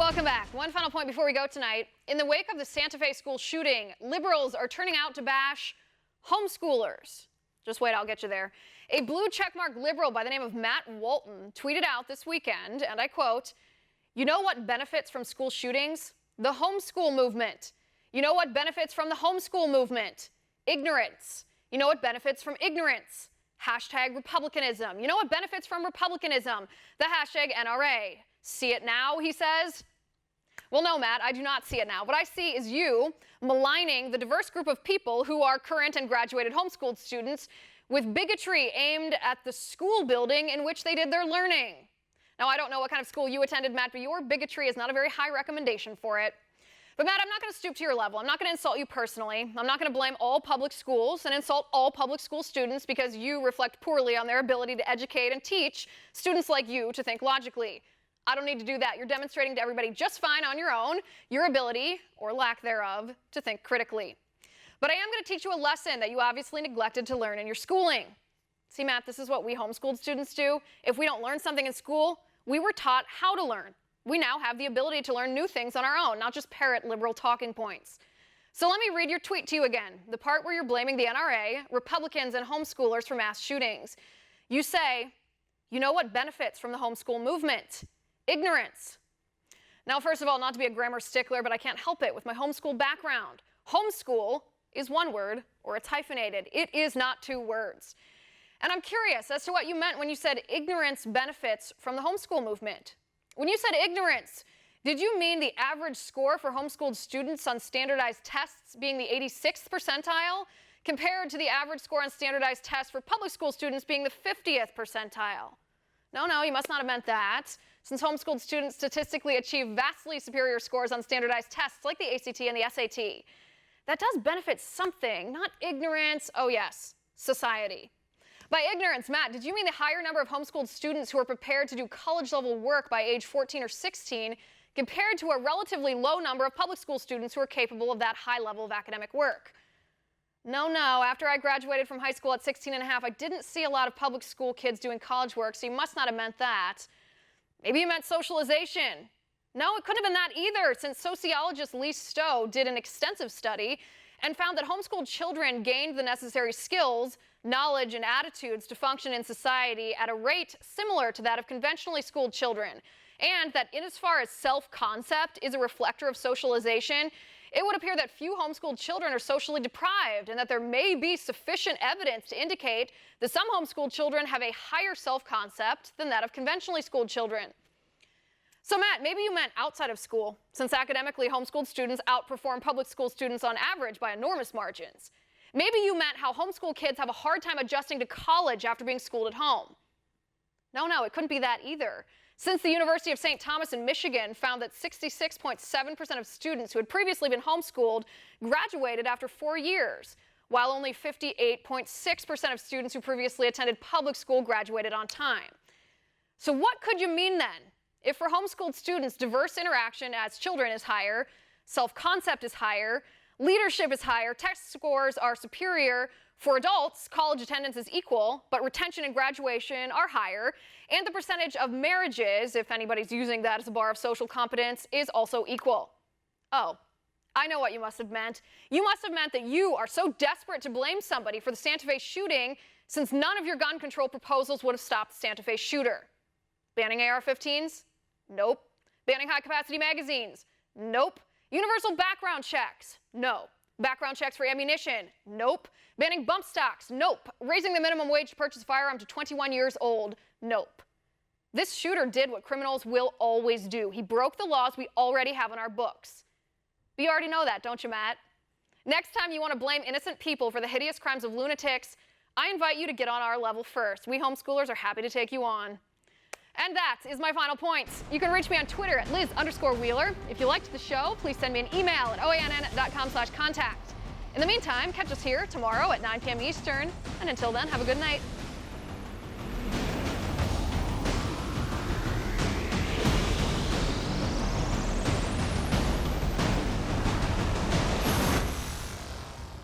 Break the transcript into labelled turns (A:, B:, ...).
A: Welcome back. One final point before we go tonight. In the wake of the Santa Fe school shooting, liberals are turning out to bash homeschoolers. Just wait, I'll get you there. A blue checkmark liberal by the name of Matt Walton tweeted out this weekend, and I quote, "You know what benefits from school shootings? The homeschool movement. You know what benefits from the homeschool movement? Ignorance. You know what benefits from ignorance? Hashtag Republicanism. You know what benefits from Republicanism? The hashtag NRA. See it now," he says. Well, no, Matt, I do not see it now. What I see is you maligning the diverse group of people who are current and graduated homeschooled students with bigotry aimed at the school building in which they did their learning. Now, I don't know what kind of school you attended, Matt, but your bigotry is not a very high recommendation for it. But Matt, I'm not going to stoop to your level. I'm not going to insult you personally. I'm not going to blame all public schools and insult all public school students because you reflect poorly on their ability to educate and teach students like you to think logically. I don't need to do that. You're demonstrating to everybody just fine on your own your ability, or lack thereof, to think critically. But I am going to teach you a lesson that you obviously neglected to learn in your schooling. See, Matt, this is what we homeschooled students do. If we don't learn something in school, we were taught how to learn. We now have the ability to learn new things on our own, not just parrot liberal talking points. So let me read your tweet to you again, the part where you're blaming the NRA, Republicans, and homeschoolers for mass shootings. You say, "You know what benefits from the homeschool movement? Ignorance." Now, first of all, not to be a grammar stickler, but I can't help it with my homeschool background. Homeschool is one word, or it's hyphenated. It is not two words. And I'm curious as to what you meant when you said ignorance benefits from the homeschool movement. When you said ignorance, did you mean the average score for homeschooled students on standardized tests being the 86th percentile, compared to the average score on standardized tests for public school students being the 50th percentile? No, you must not have meant that, since homeschooled students statistically achieve vastly superior scores on standardized tests like the ACT and the SAT. That does benefit something, not ignorance. Oh yes, society. By ignorance, Matt, did you mean the higher number of homeschooled students who are prepared to do college-level work by age 14 or 16 compared to a relatively low number of public school students who are capable of that high level of academic work? No, after I graduated from high school at 16 and a half, I didn't see a lot of public school kids doing college work, so you must not have meant that. Maybe you meant socialization. No, it couldn't have been that either, since sociologist Lee Stowe did an extensive study and found that homeschooled children gained the necessary skills, knowledge, and attitudes to function in society at a rate similar to that of conventionally schooled children, and that in as far as self-concept is a reflector of socialization, it would appear that few homeschooled children are socially deprived, and that there may be sufficient evidence to indicate that some homeschooled children have a higher self-concept than that of conventionally schooled children. So Matt, maybe you meant outside of school, since academically homeschooled students outperform public school students on average by enormous margins. Maybe you meant how homeschool kids have a hard time adjusting to college after being schooled at home. No, it couldn't be that either, since the University of St. Thomas in Michigan found that 66.7% of students who had previously been homeschooled graduated after 4 years, while only 58.6% of students who previously attended public school graduated on time. So what could you mean then? If for homeschooled students, diverse interaction as children is higher, self-concept is higher, leadership is higher, test scores are superior. For adults, college attendance is equal, but retention and graduation are higher, and the percentage of marriages, if anybody's using that as a bar of social competence, is also equal. Oh, I know what you must have meant. You must have meant that you are so desperate to blame somebody for the Santa Fe shooting, since none of your gun control proposals would have stopped the Santa Fe shooter. Banning AR-15s? Nope. Banning high-capacity magazines? Nope. Universal background checks? No. Background checks for ammunition? Nope. Banning bump stocks? Nope. Raising the minimum wage to purchase a firearm to 21 years old? Nope. This shooter did what criminals will always do. He broke the laws we already have on our books. But you already know that, don't you, Matt? Next time you want to blame innocent people for the hideous crimes of lunatics, I invite you to get on our level first. We homeschoolers are happy to take you on. And that is my final point. You can reach me on Twitter at Liz_Wheeler. If you liked the show, please send me an email at oann.com/contact. In the meantime, catch us here tomorrow at 9 p.m. Eastern. And until then, have a good night.